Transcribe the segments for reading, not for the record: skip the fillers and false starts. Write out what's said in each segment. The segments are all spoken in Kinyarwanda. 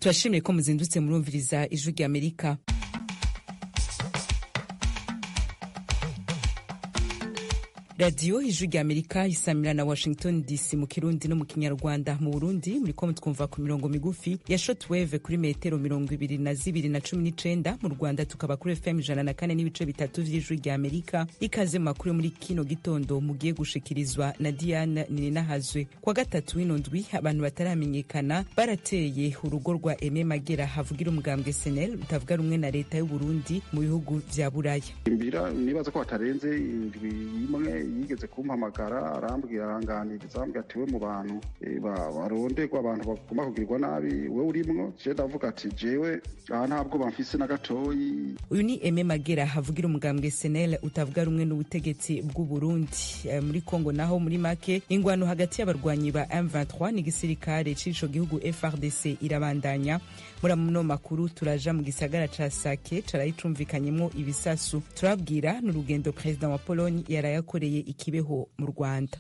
turashimye ko muzindutse murumviriza ijwi ry'Amerika. Radio ijwi ry'Amerika isamira na Washington DC mu Kirundi no mu Kinyarwanda. Mu Burundi muriko mutwumva ku mirongo migufi ya shortwave kuri metero 22 na 19. Mu Rwanda tukaba kuri FM 104.3 vy'ijwi ry'Amerika. Ikaze makuru muri kino gitondo mugiye gushikirizwa na Diane Ninahazwe. Kwa gatatu w'inondwi abantu bataramenyekana barateye urugo rwa Aime Magera havugira umugambwe SNL utavuga rumwe na leta y'u Burundi mu bihugu vya Buraya. Imbira nibaza ko hatarenze indwi imwe yigeze kumpamagara arambwira aranganiriza ambwira ati we mu bantu baronderwa abantu bagomba kugirirwa nabi we urimwo. Je ndavuga ati jewe ntabwo bamfise na gatoyi. Uyu ni Aime Magera havugira umugambwe SNL utavuga rumwe n'ubutegetsi bw'u Burundi. Muri Kongo naho muri make ingwano hagati y'abarwanyi ba M23 n'igisirikare c'ico gihugu FARDC irabandanya. Muri muno makuru turaja mu gisagara ca Sake carayicumvikanyemo ibisasu. Turabwira n'urugendo president wa Pologne yarayakoreye ikibeho mu Rwanda.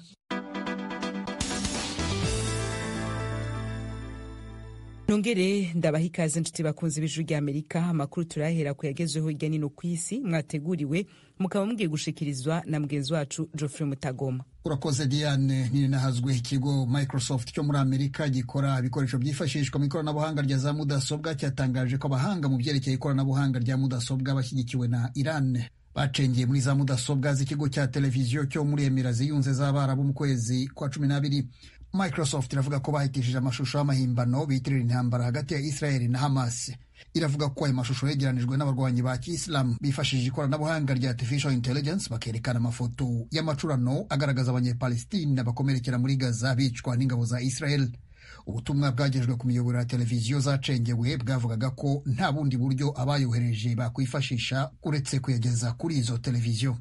Nongere ndabaha ikaze nshuti bakunzi b'ijwi ry'Amerika. Amakuru turahera ku yagezweho hirya no kw'isi mwateguriwe mukaba mugiye gushikirizwa na mugenzi wacu Geoffrey Mutagoma. Urakoze Diane Ninahazwe. Ikigo Microsoft cyo muri Amerika gikora ibikoresho byifashishwa mu ikoranabuhanga rya za mudasobwa cyatangaje ko abahanga mu byerekeye ikoranabuhanga rya mudasobwa bashyigikiwe na Iran bacengeye muri za mudasobwa z'ikigo cya televiziyo cyo muri Emirates Zunze z'Abarabu mu kwezi kwa 12. Microsoft iravuga ko bahitishije amashusho y'amahimbano bitirira intambara hagati ya Israel na Hamas. Iravuga ko ayo mashusho yegeranijwe n'abarwanyi ba Kiislamu bifashishije ikoranabuhanga rya artificial intelligence bakerekana amafoto y'amacurano agaragaza abanyepalestina bakomerekera muri Gaza bicwa n'ingabo za Israel. Ubutumwa bwagejwe ku miyoboro ya televiziyo zacengewe bwavugaga ko nta bundi buryo abayohereje bakwifashisha uretse kuyageza kuri izo televiziyo.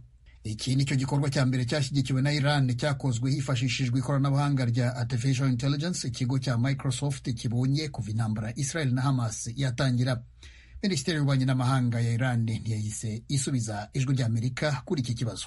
Iki nicyo gikorwa cya mbere cyashyigikiwe na Iran cyakozwe hifashishijwe ikoranabuhanga rya artificial intelligence ikigo cya Microsoft kibonye kuva intambara Israel na Hamas yatangira. Minisiteri y'ububanyi n'amahanga ya Iran ntiyahise isubiza ijwi ry'Amerika kuri iki kibazo.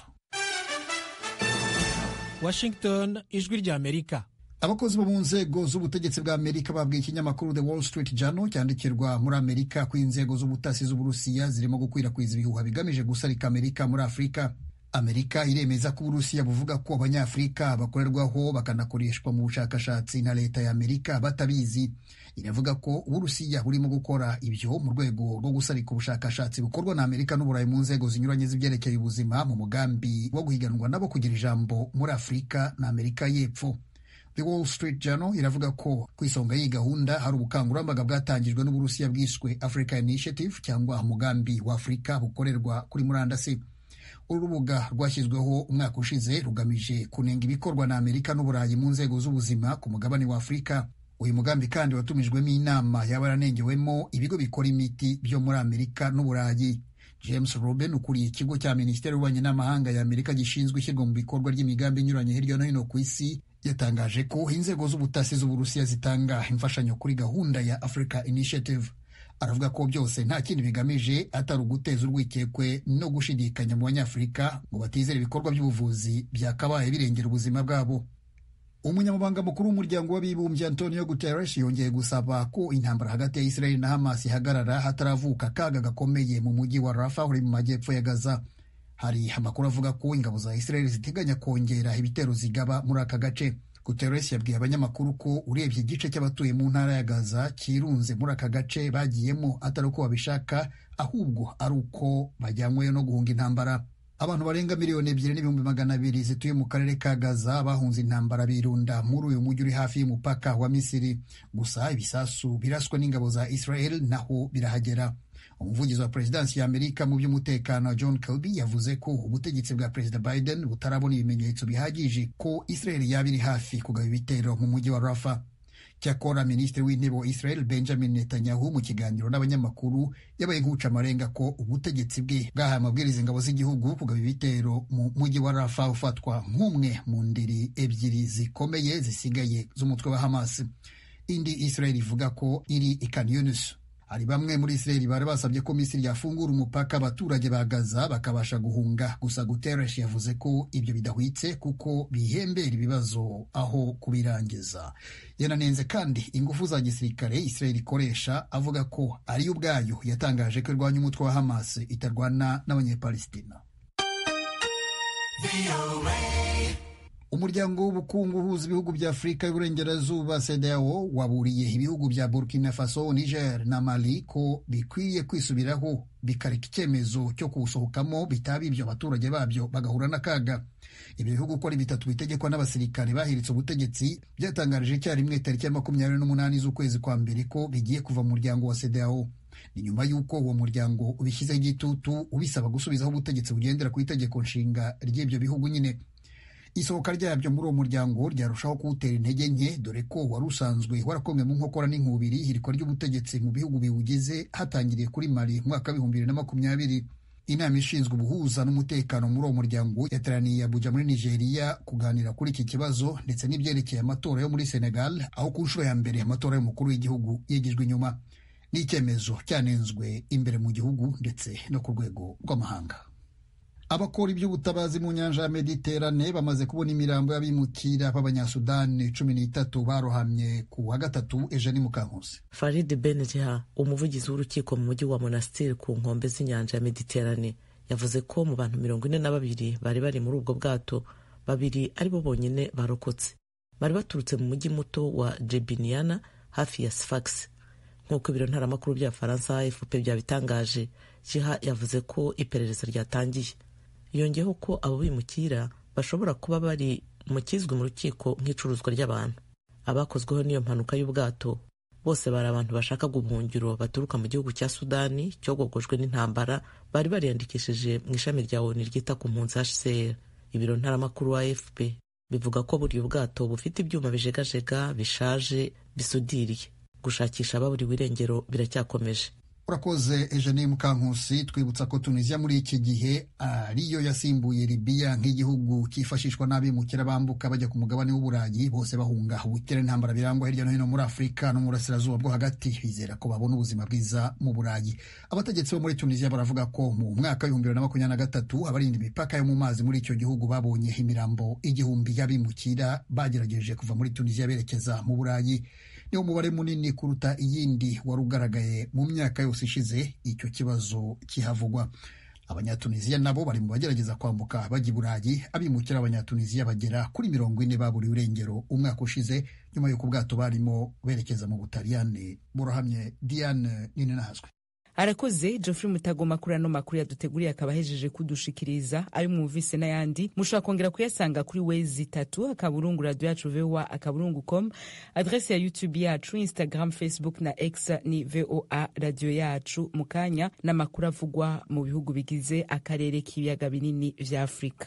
Washington, ijwi ry'Amerika. Abakozi bo mu nzego z'ubutegetsi bwa Amerika babwiye ikinyamakuru The Wall Street Journal cyandikirwa muri Amerika ko inzego z'ubutasi z'Uburusiya zirimo gukwirakwiza ibihuha bigamije gusarika Amerika muri Afurika. Amerika iremeza ko Uburusiya buvuga ko Abanyafurika bakorerwaho bakanakoreshwa mu bushakashatsi na leta ya Amerika batabizi. Iravuga ko Uburusiya burimo gukora ibyo mu rwego rwo gusarika ubushakashatsi bukorwa na Amerika n'Uburayi mu nzego zinyuranye z'ibyerekeye ubuzima mu mugambi wo guhiganwa nabo kugira ijambo muri Afurika na Amerika y'Epfo. The Wall Street Journal iravuga ko ku isonga y'iyi gahunda hari ubukangurambaga bwatangijwe n'Uburusiya bwiswe Africa Initiative cyangwa umugambi wa Afurika bukorerwa kuri murandasi. Uru rubuga rwashyizweho umwaka ushize rugamije kunenga ibikorwa na Amerika n'Uburayi mu nzego z'ubuzima ku mugabane wa Afurika. Uyu mugambi kandi watumijwemo inama y'abaranengewemo ibigo bikora imiti byo muri Amerika n'Uburayi. James Robin ukuriye ikigo cya Minisiteri y'Ububanyi n'Amahanga ya Amerika gishinzwe ishyirwa mu bikorwa ry'imigambi inyuranye hirya no hino ku isi yatangaje ko inzego z'ubutasi z'Uburusiya zitanga imfashanyo kuri gahunda ya Africa Initiative. Aravuga ko byose nta kindi bigamije atari uguteza urwikekwe no gushidikanya mu Banyafurika ngo batizere ibikorwa by'ubuvuzi byakabaye birengera ubuzima bwabo. Umunyamabanga mukuru w'umuryango w'abibumbye Antonio Guterres yongeye gusaba ko intambara hagati ya Israel na Hamas ihagarara hataravuka akaga gakomeye mu mujyi wa Rafah uri mu majyepfo ya Gaza. Hari amakuru avuga ko ingabo za Israel ziteganya kongera ibitero zigaba muri aka gace. Guterres yabwiye abanyamakuru ko urebye igice cy'abatuye mu ntara ya Gaza kirunze muri aka gace bagiyemo atari uko babishaka ahubwo ari uko bajyanyweyo no guhunga intambara. Abantu barenga 2,200,000 zituye mu karere ka Gaza bahunze intambara birunda muri uyu mujyi uri hafi y'umupaka wa Misiri. Gusa ibisasu biraswa n'ingabo za Israel naho birahagera. Umuvugizi wa Perezidansi ya Amerika mu by'umutekano John Kirby yavuze ko ubutegetsi bwa Perezida Biden butarabona ibimenyetso bihagije ko Israel yaba iri hafi kugaba ibitero mu mujyi wa Rafah. Cyakora Minisitiri w'Intebe wa Israel Benjamin Netanyahu mu kiganiro n'abanyamakuru yabaye nk'uca amarenga ko ubutegetsi bwe bwahaye amabwiriza ingabo z'igihugu kugaba ibitero mu mujyi wa Rafah ufatwa nk'umwe mu ndiri ebyiri zikomeye zisigaye z'umutwe wa Hamas. Indi Israel ivuga ko iri i Khan Yunis. Hari bamwe muri Israeli bari basabye ko Misiri yafungura umupaka abaturage ba Gaza bakabasha guhunga, gusa Guterres yavuze ko ibyo bidahwitse kuko bihembera ibibazo aho kubirangiza. Yananenze kandi ingufu za gisirikare Israeli ikoresha, avuga ko ari ubwayo yatangaje ko irwanya umutwe wa Hamas itarwana n'Abanyepalestina. Umuryango w'ubukungu uhuza ibihugu bya Afurika y'Uburengerazuba CEDEAO waburiye ibihugu bya Burkina Faso, Niger na Mali ko bikwiye kwisubiraho bikareka icyemezo cyo kuwusohokamo, bitaba ibyo abaturage babyo bagahura n'akaga. Ibi bihugu uko ari bitatu bitegekwa n'abasirikare bahiritse ubutegetsi byatangarije icyarimwe tariki ya 28 z'ukwezi kwa mbere ko bigiye kuva mu muryango wa CEDEAO. Ni nyuma y'uko uwo muryango ubishyizeho igitutu ubisaba gusubizaho ubutegetsi bugendera ku itegeko nshinga ry'ibyo bihugu nyine. Isohoka ryabyo muri uwo muryango ryarushaho kuwutera intege nke, dore ko wari usanzwe warakomwe mu nkokora n'inkubiri ihirikwa ry'ubutegetsi mu bihugu biwugize, hatangiriye kuri Mali mwaka 2020. Inama ishinzwe ubuhuza n'umutekano muri uwo muryango yateraniye Abuja muri Nigeria kuganira kuri iki kibazo ndetse n'ibyerekeye amatora yo muri Senegal, aho ku nshuro ya mbere amatora y'umukuru w'igihugu yigijwe inyuma. Ni icyemezo cyanenzwe imbere mu gihugu ndetse no ku rwego rw'amahanga. Abakora iby'ubutabazi mu nyanja ya Mediterane bamaze kubona imirambo y'abimukira b'Abanyasudani 13 barohamye ku wa gatatu. Eugenie Mukankusi. Farid Benjeha, umuvugizi w'urukiko mu mujyi wa Monastir ku nkombe z'inyanja ya Mediterane, yavuze ko mu bantu 42 bari muri ubwo bwato, 2 ari bo bonyine barokotse. Bari baturutse mu mujyi muto wa Jebiniana hafi ya Sfax. Nk'uko ibiro ntaramakuru bya Faransa AFP byabitangaje, Jiha yavuze ko iperereza ryatangiye. Yongeyeho ko abo bimukira bashobora kuba bari mu kizwi mu rukiko nk'icuruzwa ry'abantu. Abakozweho n'iyo mpanuka y'ubwato bose bari abantu bashaka guhungiro baturuka mu gihugu cya Sudani cyogogojwe n'intambara, bari bariyandikishije mu ishami rya ONU ryita ku mpunzi HCR. Ibiro ntaramakuru AFP bivuga ko buri bwato bufite ibyuma bijegajega bishaje bisudiriye. Gushakisha ababuriwe irengero biracyakomeje. Urakoze Eugenie Mukankusi. Twibutsa ko Tunisia muri iki gihe ariyo yasimbuye Libya nk'igihugu cyifashishwa n'abimukira bambuka bajya ku mugabane w'Uburayi, bose bahunga ubukene n'intambara birangwa hirya no hino muri Afurika no mu burasirazuba bwo hagati, bizera ko babona ubuzima bwiza mu Burayi. Abategetsi bo muri Tunisia baravuga ko mu mwaka wa 2023 abarinda imipaka yo mu mazi muri icyo gihugu babonye imirambo 1000 y'abimukira bagerageje kuva muri Tunisia berekeza mu Burayi. Ni umubare munini kuruta iyindi wari ugaragaye mu myaka yose ishize icyo kibazo kihavugwa. Abanyatunisia nabo bari mu bagerageza kwambuka bajya i Burayi. Abimukira Abanyatunisia bagera kuri 40 baburiwe irengero umwaka ushize nyuma y'uko ubwato barimo berekeza mu Butaliyani burahamye. Diane Ninahazwe. Arakoze Geoffrey Mutagoma kuri ano makuru yaduteguriye, akaba ahejeje kudushikiriza. Ayo mwumvise n'ayandi mushobora kongera kuyasanga kuri Wezi 3 akaburungu radio yacu VOA akaburungu.com, adresse ya YouTube yacu, Instagram, Facebook na X ni VOA radio yacu. Mukanya n'amakuru avugwa mu bihugu bigize akarere k'ibiyaga binini vya Afrika.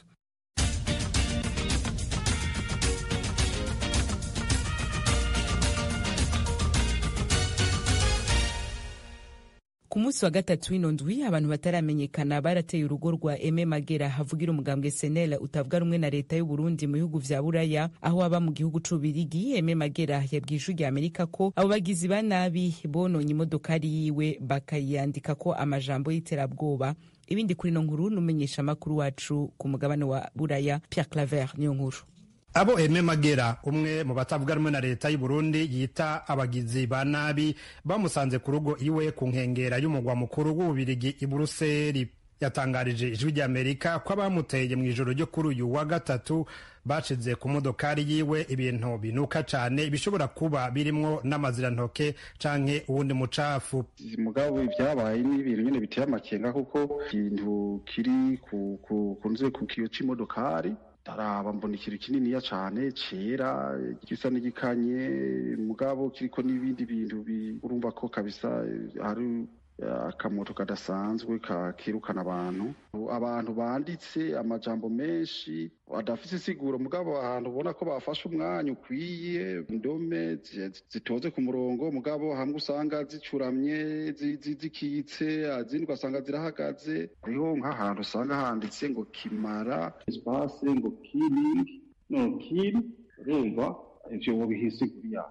Ku munsi wa gatatu w'ino ndwi abantu bataramenyekana barateye urugo rwa Aime Magera havugira umugambwe SNL utavuga rumwe na leta y'u Burundi mu bihugu vya Buraya, aho aba mu gihugu c'Ubirigi. Aime Magera yabwiye ijwi rya Amerika ko abo bagizi ba nabi bononye imodokari yiwe bakayandika ko amajambo y'iterabwoba. Ibindi kuri no nkuru numenyesha amakuru wacu ku mugabane wa Buraya, Pierre Claver niyo nkuru. Abo Aime Magera, umwe mu batavuga rumwe na leta y'u Burundi yita abagizi ba nabi, bamusanze ku rugo iwe ku nkengera y'umugwa mukuru w'Ububirigi i Buruseli. Yatangarije ijwi rya Amerika ko abamuteye mu ijoro ryo kuri uyu wa gatatu bashize ku modokari yiwe ibintu binuka cyane bishobora kuba birimwo n'amazirantoke canke uwundi mucafu. Mugabo ibyabaye ni ibintu nyene biteye amakenga kuko ikintu kiri kunze ku kiyo c'imodokari taraba mbona ikintu kininiya cane cera gisa n'igikanye, mugabo kiriko n'ibindi bintu urumva ko kabisa hari akamoto kadasanzwe kakirukana abantu banditse amajambo menshi adafise siguro, mugabo ahantu ubona ko bafashe umwanya ukwiye, indome zitoze ku murongo, mugabo hamwe usanga zicuramye zikitse, azindi ugasanga zirahagaze. Hariho nk'ahantu usanga handitse ngo kimara espace ngo killing no kill, urumva ivyo bihisiguriya.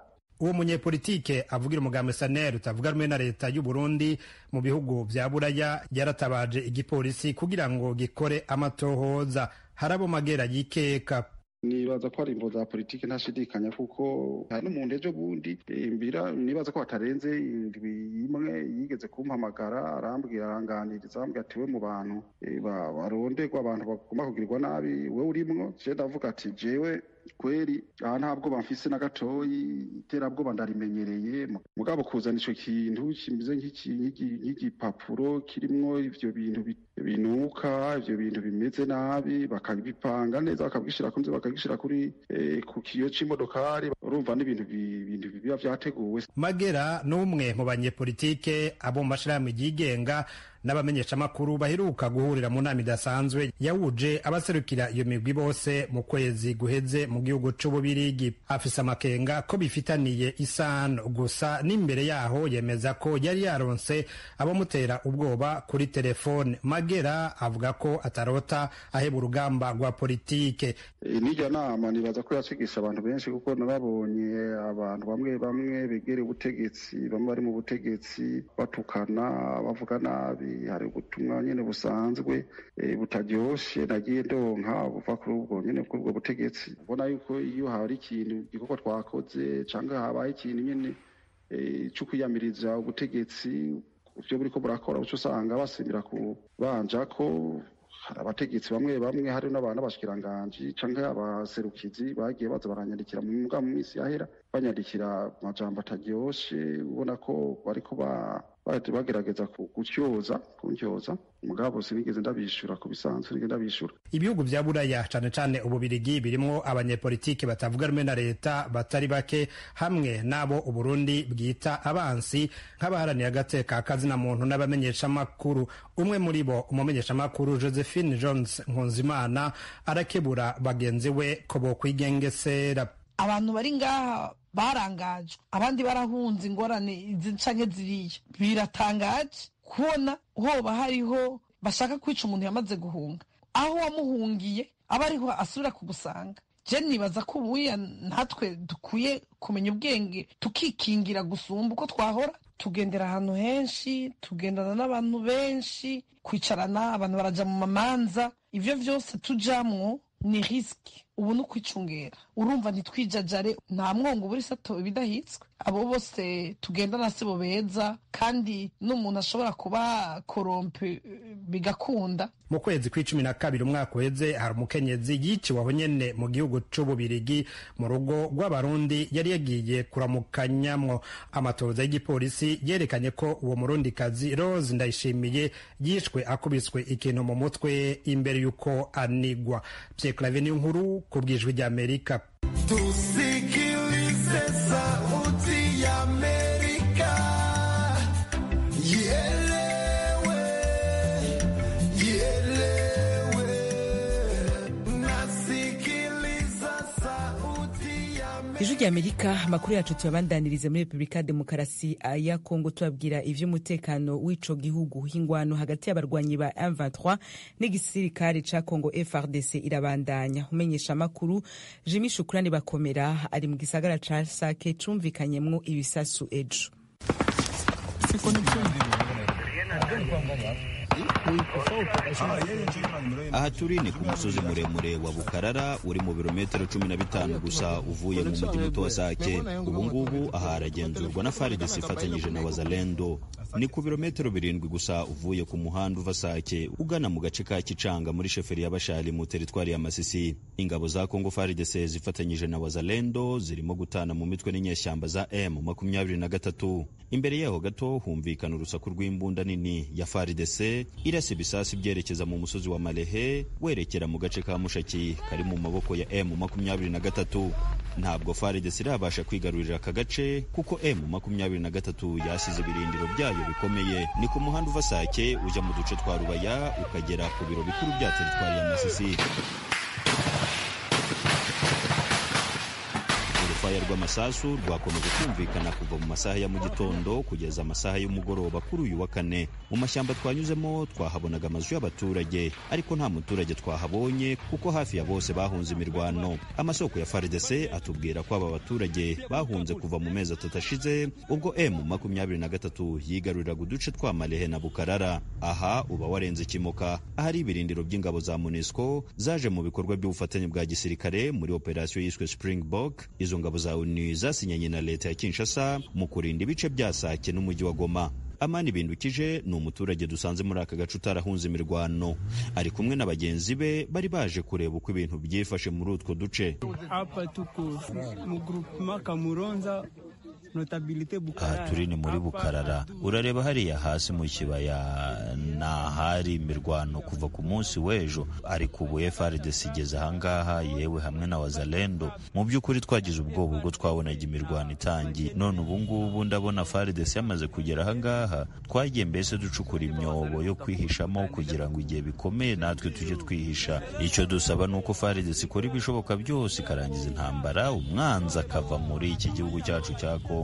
uwo munyepolitike avugira umugambi SNL utavuga rumwe na leta y'u Burundi mu bihugu vya Buraya yaratabaje igipolisi kugira ngo gikore amatohoza. Harabo Magera yikeka nibaza ko ari imvo za politiki ntashidikanya kuko hari n'umuntu ejo bundi nibaza ko hatarenze indwi imwe yigeze kumpamagara arambwira aranganiriza arambwira ati we mu bantu baronderwa abantu bagomba kugirirwa nabi we urimwo je ndavuga ati jewe kweri aha ntabwo bamfise na gatoyi iterabwoba ndarimenyereye mugabo kuzana ico kintu kimeze nk'igipapuro kirimwo ivyo bintu binuka ivyo bintu bimeze nabi bakabipanga neza bakagishira kuri ku kiyo c'imodokari urumva n'ibintu biba vyateguwe. Magera n'umwe mu banyepolitike abo mu mashirahamwe yigenga n'abamenyeshamakuru baheruka guhurira mu nama idasanzwe yawuje abaserukira iyo migwi bose mu kwezi guheze mu gihugu c'Ububirigi. Afise amakenga ko bifitaniye isano, gusa n'imbere yaho yemeza ko yari yaronse abamutera ubwoba kuri telefone. Magera avuga ko atarota aheba urugamba rwa politike. N'iryo nama nibaza ko yacigisha abantu benshi kuko narabonye abantu bamwe begereye ubutegetsi, bamwe bari mu butegetsi batukana bavuga nabi. Hari ubutumwa nyene busanzwe butaryoshe nagiye ndonka buva kuri ubwo nyene kuri ubwo butegetsi. Ubona yuko iyo hari ikintu igikorwa twakoze canke habaye ikintu nyene co kwiyamiriza ubutegetsi ivyo buriko burakora uco usanga basimbira ku banja ko hari abategetsi bamwe hari n'abantu b'abashikiranganji canke abaserukizi bagiye baza baranyandikira mu minsi yahera banyandikira amajambo ataryoshe ubona ko bariko bagerageza kuntyoza umugabo sinigeze ndabishura ku bisanzwe nigeze ndabishura. Ibihugu vya Buraya cane cane Ububirigi birimwo abanyepolitike batavuga rumwe na leta batari bake hamwe nabo Uburundi bwita abansi nk'abaharaniye agateka kazina muntu n'abamenyeshamakuru. Umwe muri bo umumenyeshamakuru Josephine Jones Nkunzimana arakebura bagenzi we ko bokwigengesera. Abantu bari ngaha barangajwe, abandi barahunze ingorane canke ziriya. Biratangaje kubona hoba hariho bashaka kwica umuntu yamaze guhunga, aho wamuhungiye aba ariho asubira kugusanga. Je nibaza ko ubuya natwe dukwiye kumenya ubwenge tukikingira gusumba uko twahora. Tugendera ahantu henshi, tugendana n'abantu benshi, kwicarana abantu baraja mu mamanza, ivyo vyose tujamwo ni riski. Ubu nukwicungera urumva ntitwijajare, nta mwongo buri sato ibidahitswe. Abo bose tugendana sibo beza kandi n'umuntu ashobora kuba korompe bigakunda. Mu kwezi kwa12 umwaka uheze hari umukenyezi yiciwe aho nyene mu gihugu c'Ububirigi mu rugo rw'abarundi yari yagiye kuramukanyamwo. Amatohoza y'igipolisi yerekanye ko uwo murundikazi Rose Ndayishimiye yishwe akubiswe ikintu mu mutwe imbere yuko anigwa. Pierre Claver Niyonkuru kubwijwi rya Amerika. Tusikilize sauti ya Amerika. Ielewe. Nasikiliza sauti ya Amerika. Ijwi rya Amerika, amakuru yacu tuyabandanirize muri Republika ya Demokarasi ya Kongo tubabwira ivy'umutekano w'ico gihugu. Hingwano hagati y'abarwanyi ba M23 n'igisirikare ca Kongo FARDC irabandanya. Umenyesha makuru Jimmy Shukrani Bakomera ari mu gisagara ca Sake cumvikanyemwo ibisasu ejo. Aha turi ni ku musozi muremure wa Bukarara uri mu birometero 15 gusa uvuye mu mujyi muto wa Sake. Ubu ngubu aha haragenzurwa na FARDC ifatanyije na Wazalendo. Ni ku birometero 7 gusa uvuye ku muhanda uva Sake ugana mu gace ka Kicanga muri sheferi y'Abashali mu teritwari ya Masisi. Ingabo za Kongo FARDC zifatanyije na Wazalendo zirimo gutana mu mitwe n'inyeshyamba za M23. Imbere yaho gato humvikana urusaku rw'imbunda nini ya FARDC irasa ibisasi byerekeza mu musozi wa Malehe werekera mu gace ka Mushaki kari mu maboko ya M23. Ntabwo FARDC irabasha kwigarurira aka gace kuko M23 yasize ibirindiro byayo bikomeye. Ni ku muhanda uva Sake ujya mu duce twa Rubaya ukagera ku biro bikuru bya teritwari ya Masisi. rw'urufaya rw'amasasu rwakomeje kumvikana kuva mu masaha ya mu gitondo kugeza amasaha y'umugoroba kuri uyu wa kane. Mu mashyamba twanyuzemo twahabonaga amazu y'abaturage, ariko nta muturage twahabonye kuko hafi ya bose bahunze imirwano. Amasoko ya FARDC atubwira ko aba baturage bahunze kuva mu mezi 3 ashize ubwo M23 yigaruriraga uduce twa Malehe na Bukarara. Aha uba warenze Kimoka, ahari ibirindiro by'ingabo za MONUSCO zaje mu bikorwa by'ubufatanye bwa gisirikare muri operasiyo yiswe Springbok. Izo ngabo za ONU zasinyanye na leta ya Kinshasa mu kurinda ibice bya Sake n'umujyi wa Goma. Amani Bindukije ni umuturage dusanze muri aka gace utarahunze imirwano, ari kumwe na bagenzi be bari baje kureba uko ibintu byifashe muri utwo duce. Hapa tuko mu groupement Kamuronza. Aha turi ni muri Bukarara, urareba hariya hasi mu kibaya n'ahari imirwano kuva ku munsi w'ejo, ariko ubu FARDC igeze ahangaha yewe hamwe na Wazalendo. Mu by'ukuri twagize ubwoba ubwo twabonaga imirwano itangiye, none ubu ngubu ndabona FARDC yamaze kugera ahangaha. Twagiye mbese ducukura imyobo yo kwihishamo kugira ngo igihe bikomeye natwe tujye twihisha. Icyo dusaba ni uko FARDC ikora ibishoboka byose ikarangiza intambara, umwanzi akava muri iki gihugu cyacu cya Kongo.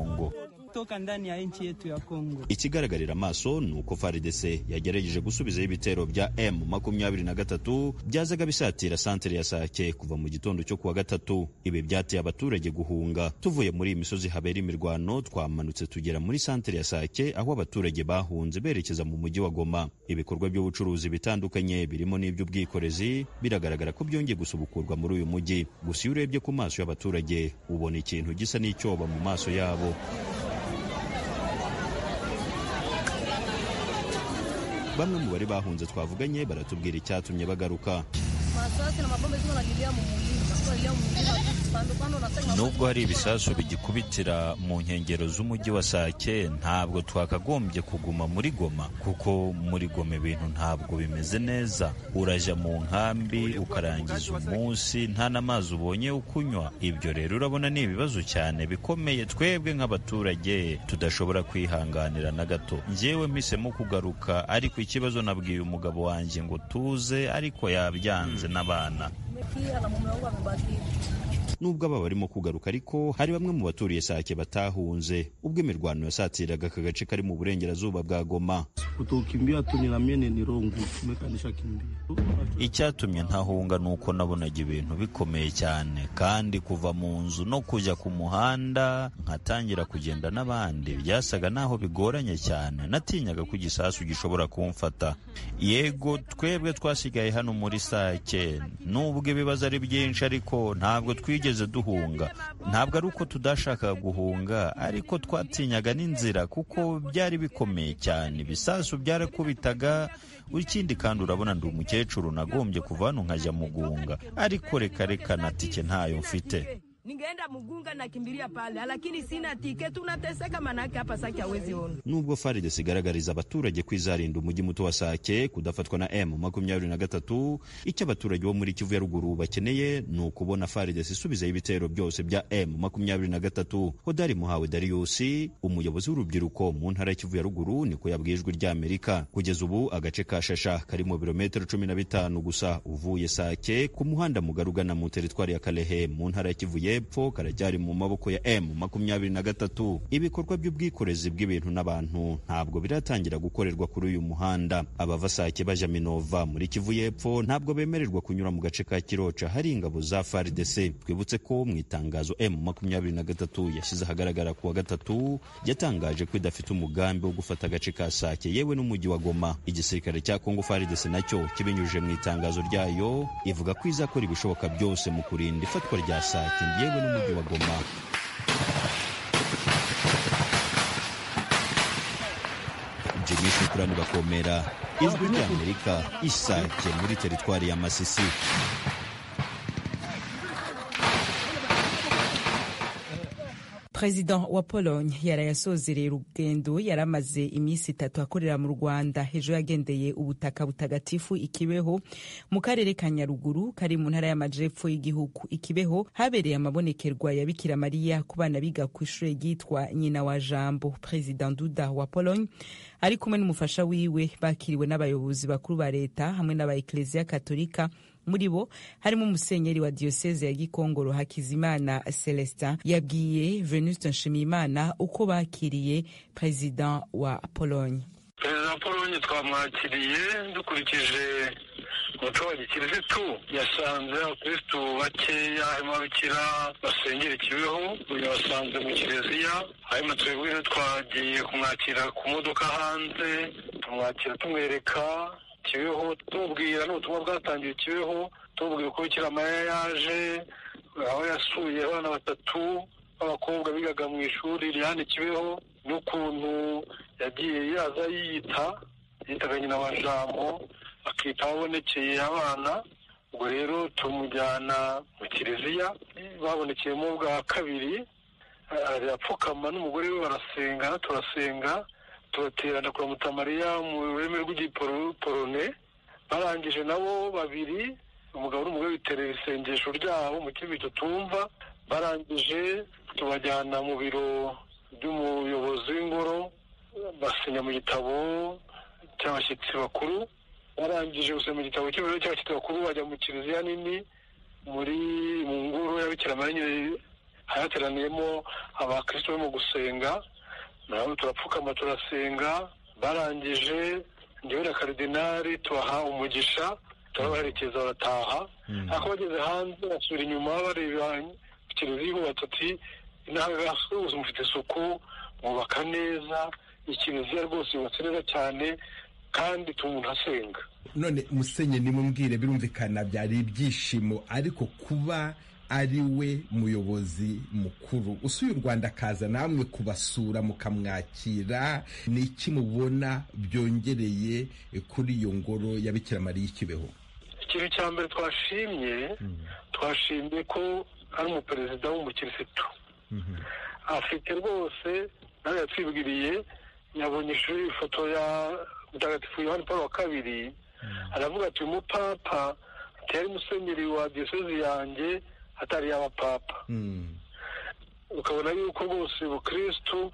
Ikigaragarira amaso ni uko FARDC yagerageje gusubizaho ibitero bya M23 byazaga bisatira santere ya Sake kuva mu gitondo cyo kuwa gatatu. Ibi byateye abaturage guhunga. Tuvuye muri iyi misozi habera imirwano twamanutse tugera muri santere ya Sake, aho abaturage bahunze berekeza mu mujyi wa Goma. Ibikorwa by'ubucuruzi bitandukanye birimo n'iby'ubwikorezi biragaragara ko byongeye gusubukurwa muri uyu mujyi. Gusa iyo urebye ku maso y'abaturage ubona ikintu gisa n'icyoba mu maso yabo. Bamwe mu bari bahunze twavuganye baratubwira icyatumye bagaruka. Nubwo hari ibisasu bigikubitira mu nkengero z'umujyi wa Sake, ntabwo twakagombye kuguma muri Goma, kuko muri Goma ibintu ntabwo bimeze neza. Uraja mu nkambi ukarangiza umunsi nta n'amazi ubonye ukunywa. Ibyo rero urabona ni ibibazo cyane bikomeye twebwe nk'abaturage tudashobora kwihanganira na gato. Njyewe mpisemo kugaruka, ariko ikibazo nabwiye umugabo wanjye ngo tuze, ariko yabyanze n'abana. Nubwo aba barimo kugaruka, ariko hari bamwe mu baturiye Sake batahunze ubwo imirwano yasatiraga aka gace kari mu burengerazuba bwa Goma. Icyatumye ntahunga nuko nabonaga ibintu bikomeye cyane, kandi kuva mu nzu no kujya ku muhanda nkatangira kugenda n'abandi byasaga naho bigoranye cyane. Natinyaga ko igisasu gishobora kumfata. Yego twebwe twasigaye hano muri Sake, nubwo ibibazo ari byinshi, ariko ntabwo twigeze duhunga. Ntabwo ari uko tudashaka guhunga, ariko twatinyaga n'inzira kuko byari bikomeye cyane. Ibisasu byarakubitaga. Ikindi kandi urabona ndi umukecuru, nagombye kuva hano nkajya Mugunga, ariko reka na tike ntayo mfite. Ningeenda Mugunga na kimbilia pale, lakini sina tike, tunateseka manake hapa Sake hawezi ona. Nubwo FARDC igaragariza abaturage kwizarinda umujyi muto wa Sake kudafatwa na M23, icyo abaturage bo muri Kivu ya ruguru bakeneye ni ukubona FARDC isubizaho ibitero byose bya M23. Hodari Muhawe Darius, umuyobozi w'urubyiruko mu ntara ya Kivu ya ruguru, niko yabwiye Ijwi ry'Amerika. Kugeza ubu agace ka Shasha kari mu birometero 15 gusa uvuye Sake, ku muhanda mugari ugana mu teritwari ya Kalehe mu ntara ya Kivu y'Epfo, karajyari mu maboko ya M23. Ibikorwa by'ubwikorezi bw'ibintu n'abantu ntabwo biratangira gukorerwa kuri uyu muhanda. Abava Sake baja Minova muri Kivu y'Epfo ntabwo bemererwa kunyura mu gace ka Kiroca hari ingabo za FARDC. Twibutse ko mu itangazo M23 yashyize ahagaragara kuwa gatatu yatangaje ko idafite umugambi wo gufata agace ka Sake yewe n'umujyi wa Goma. Igisirikare cya Kongo FARDC nacyo kibinyujije mu itangazo ryayo ivuga ko izakora ibishoboka byose mu kurinda ifatwa rya Sake yewe n'umujyi wa Goma. Jimmy Shukrani Bakomera, Ijwi ry'Amerika, Isake muri teritwari ya Masisi. President wa Pologne yarayasozereye urugendo yaramaze iminsi 3 akorera mu Rwanda. Hejo yagendeye ubutaka butagatifu Ikibeho mu karere ka Nyaruguru kari mu ntara y'amajepfo y'igihugu. Ikibeho habereye amabonekerwa ya Bikira Mariya ku bana biga ku ishure ryitwa Nyina wa Jambo. President Duda wa Pologne ari kumwe n'umufasha wiwe bakiriwe n'abayobozi bakuru ba leta hamwe n'aba Ecclesia Katolika muri bo harimo umusenyeri wa diyoseze ya Gikongoro Hakizimana Celestin yabwiye Venuste Nshimiyimana uko bakiriye perezida wa Pologne. Perezida wa Pologne twamwakiriye dukurikije umuco wa gikirisitu, yasanze abakirisitu bakeya harimo ababikira basengera Kibeho, yabasanze mu kiliziya, hanyuma twebwe twagiye kumwakira ku modoka hanze, tumwakira tumwereka Kibeho, tumubwira n'ubutumwa bwatangiye Kibeho, tumubwira uko Bikira Mariya yaje, aho yasuye abana 3 b'abakobwa bigaga mu ishuri rihana Kibeho, n'ukuntu yagiye yaza yitaga nyina wa Jambo, akita abonekeye abana. Ubwo rero tumujyana mu kiliziya, babonekeyemo bwa kabiri, arapfukama n'umugore we barasenga, turasenga, turaterana kuramutsa Mariya mu rurimi rw'Igiporone. Barangije nabo babiri, umugabo n'umugore biterera isengesho ryabo mu kibi tutumva. Barangije tubajyana mu biro by'umuyobozi w'ingoro, basinya mu gitabo cy'abashyitsi bakuru. Barangije gusinya mu gitabo cy'abashyitsi bakuru, bajya mu kiliziya nini mu ngoro ya Bikira Mariya hateraniyemo abakristo barimo gusenga, naho turapfukama turasenga. Barangije njyewe na karidinali tubaha umugisha, turabaherekeza barataha. Ariko bageze hanze basubira inyuma bareba kiliziya, batuti inaha rwose mufite isuku, mwubaka neza, ikiliziya rwose yubatse neza cyane kandi tumuntu asenga. None musenye nimumbwire, birumvikana byari ibyishimo, ariko kuba ari we muyobozi mukuru usuye u Rwanda akaza namwe kubasura mukamwakira, ni iki mubona byongereye kuri iyo ngoro ya Bikira Mariya Kibeho? Ikintu cya mbere twashimye ko ari umuperezida w'umukirisitu, afite rwose, nawe yatwibwiriye, yabonye ifoto ya Mutagatifu Yohani Paulo wa II, aravuga ati umupapa atari musenyeri wa diyosezi yanjye atari y'abapapa. Ukabona yuko rwose ubukristu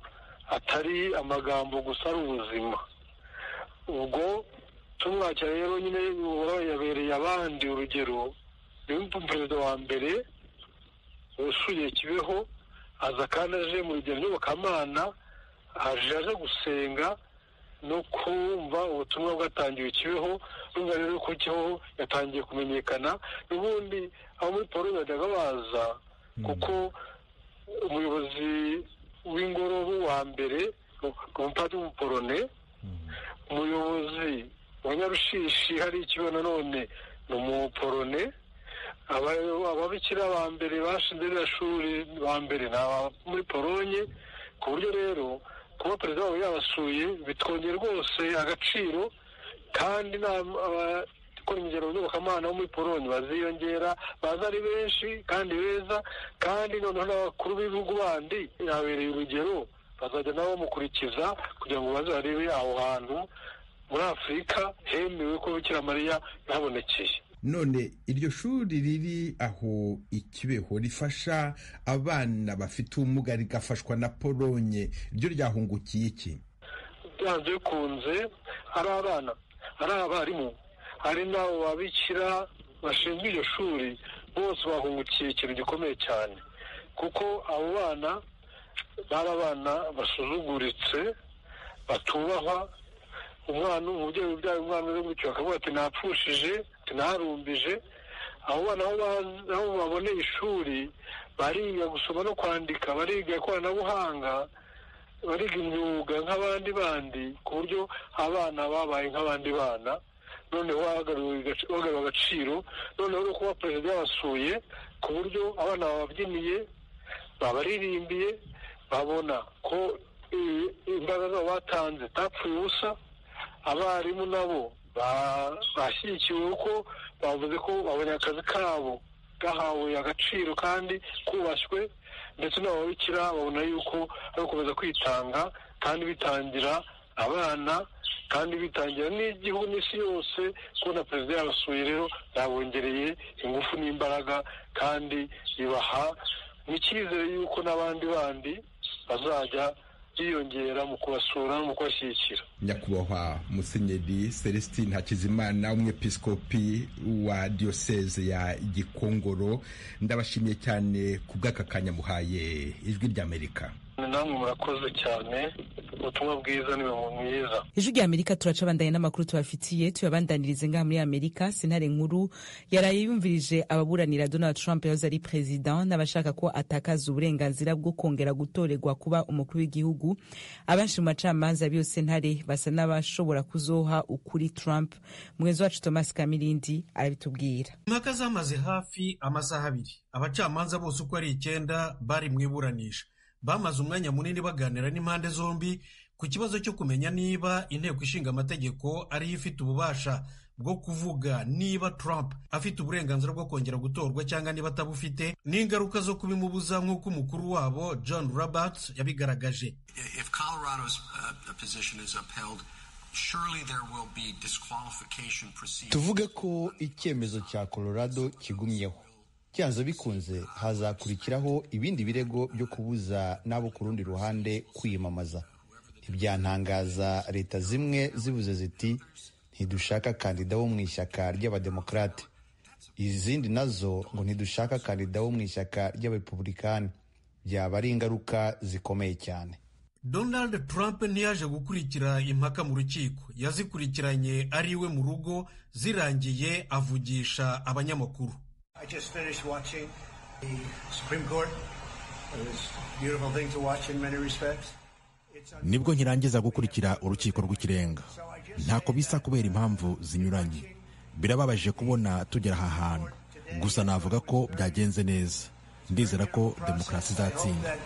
atari amagambo gusa, ari ubuzima. Ubwo tumwakira rero nyine yabereye abandi urugero. Ni perezida wa mbere usuye Kibeho, aza kandi aje mu rugendo nyobokamana, aje gusenga no kumva ubutumwa bwatangiwe Kibeho. Urumva rero ko Kibeho yatangiye kumenyekana. N'ubundi aho muri Pologne bajyaga baza, kuko umuyobozi w'ingoro wa mbere, umupadiri w'umupolone, umuyobozi wa Nyarushishi hari Kibeho nanone ni umupolone, ababikira ba mbere bashinze iriya shuri ba mbere ni aba muri Pologne. Ku buryo rero kuba perezida wabo yabasuye bitwongera rwose agaciro, kandi abakora ingero nyobokamana bo muri Pologne baziyongera, baza ari benshi kandi beza, kandi noneho n'abakuru b'ibihugu bandi yabereye urugero, bazajya nabo bamukurikiza kugira ngo bazarebe aho hantu muri Afurika hemewe ko Bikira Mariya yahabonekeye. None iryo shuri riri aho Ikibeho rifasha abana bafite ubumuga, rigafashwa na Pologne, ryo ryahungukiye iki? Byanze bikunze ari abana, ari abarimu, ari n'abo babikira bashinzwe iryo shuri, bose bahungukiye ikintu gikomeye cyane, kuko abo bana bari abana basuzuguritse, batubahwa. Umubyeyi ubyaye umwana uri gutyo akavuga ati napfushije, narumbije. Abo bana aho baboneye ishuri, bariga gusoma no kwandika, bariga ikoranabuhanga, bariga imyuga nk'abandi bandi, ku buryo abana babaye nk'abandi bana. Noneho bagariwe agaciro, noneho no kuba perezida yabasuye, ku buryo abana bababyiniye, babaririmbiye, babona ko imbaraga zabo batanze tapfuye ubusa. Abarimu nabo bashyigikiwe uko bavuze ko babonye akazi kabo gahawe agaciro kandi kubashywe, ndetse n'ababikira babona yuko ari gukomeza kwitanga kandi bitangira abana kandi bitangira n'igihugu n'isi yose. Kubona perezida yabasuye rero yabongereye ingufu n'imbaraga, kandi bibaha n'icyizere yuko n'abandi bandi bazajya byiyongera mu kubasura no mu kubashyigikira. Nyakubahwa Musenyeri Celestin Hakizimana, umwepiskopi wa diocese ya Gikongoro, ndabashimiye cyane ku bw'aka kanya muhaye Ijwi ry'Amerika. Namwe murakoze cyane, ubutumwa bwiza ni mwiza. Ijwi ry'Amerika turaca bandanye n'amakuru tubafitiye, tuyabandanirize ngaha muri Amerika. Sentare nkuru yaraye yumvirije ababuranira Donald Trump yahoze ari president n'abashaka ko atakaza uburenganzira bwo kongera gutorerwa kuba umukuru w'igihugu. Abenshi mu bacamanza b'iyo sentare basa n'abashobora kuzoha ukuri Trump. Mwenzi wacu Thomas Kamirindi arabitubwira. Impaka zamaze hafi amasaha abiri. Abacamanza bose uko ari 9 bari mu iburanisha. Bamaze umwanya munini baganira n'impande zombi ku kibazo cyo kumenya niba inteko ishinga amategeko ari ifite ububasha bwo kuvuga niba Trump afite uburenganzira bwo kongera gutorwa cyangwa niba atabufite, n'ingaruka zo kubimubuza nk'uko umukuru wabo John Roberts yabigaragaje. If Colorado's position is upheld, surely there will be disqualification proceedings. Tuvuge ko icyemezo cya Colorado kigumyeho, cyanze bikunze hazakurikiraho ibindi birego byo kubuza n'abo ku rundi ruhande kwiyamamaza. Ibyantangaza leta zimwe zivuze ziti ntidushaka kandida wo mu ishyaka ry'abademokrate, izindi nazo ngo ntidushaka kandida wo mu ishyaka ry'abarepublikani. Byaba ari ingaruka zikomeye cyane. Donald Trump ntiyaje gukurikira impaka mu rukiko, yazikurikiranye ari iwe mu rugo, zirangiye avugisha abanyamakuru. I just finished watching the Supreme Court. It was a beautiful thing to watch in many respects. Nibwo nkirangiza gukurikira urukiko rw'ikirenga. Ntako bisa kubera impamvu zinyuranye. Birababaje kubona tugera aha hantu. Gusa navuga ko byagenze neza. Ndizera ko demokarasi izatsinda.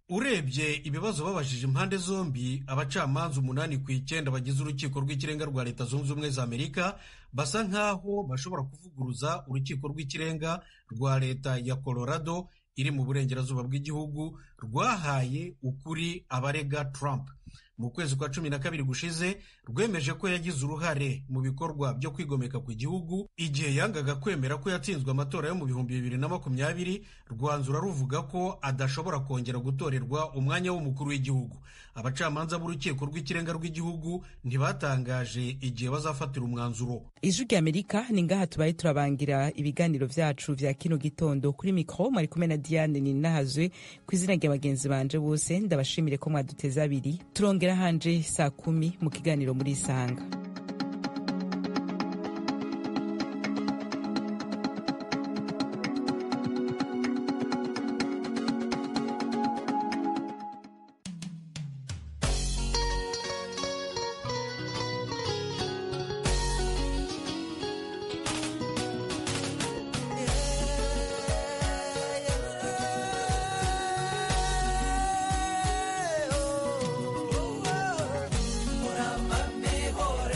Urebye ibibazo babajije impande zombi, abacamanza 8-9 bagize urukiko rw'ikirenga rwa Leta Zunze Ubumwe za Amerika basa nkaho bashobora kuvuguruza urukiko rw'ikirenga rwa Leta ya Colorado iri mu burengerazuba bw'igihugu rwahaye ukuri abarega Trump. Mu kwezi kwa 12 gushize rwemeje ko yagize uruhare mu bikorwa byo kwigomeka ku gihugu igihe yangaga kwemera ko yatsinzwe amatora yo mu 2020, rwanzura ruvuga ko adashobora kongera gutorerwa umwanya w'umukuru w'igihugu. Abacamanza b'urukiko rw'ikirenga rw'igihugu ntibatangaje igihe bazafatira umwanzuro. Ijwi ry'Amerika ni ngaha tubaye turabangira ibiganiro vyacu vya kino gitondo. Kuri mikro mwari kumwe na Diane Ninahazwe, ku izina rya bagenzi banje bose ndabashimire ko mwaduteza abiri. Turongera hanje saa 10 mu kiganiro muri Isanga. Mejor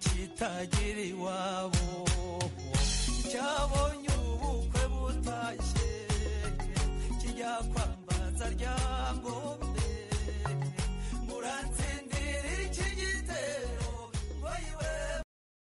kitagira iwabo cyabonye ubukwe butashye kijya kwambaza ryangombe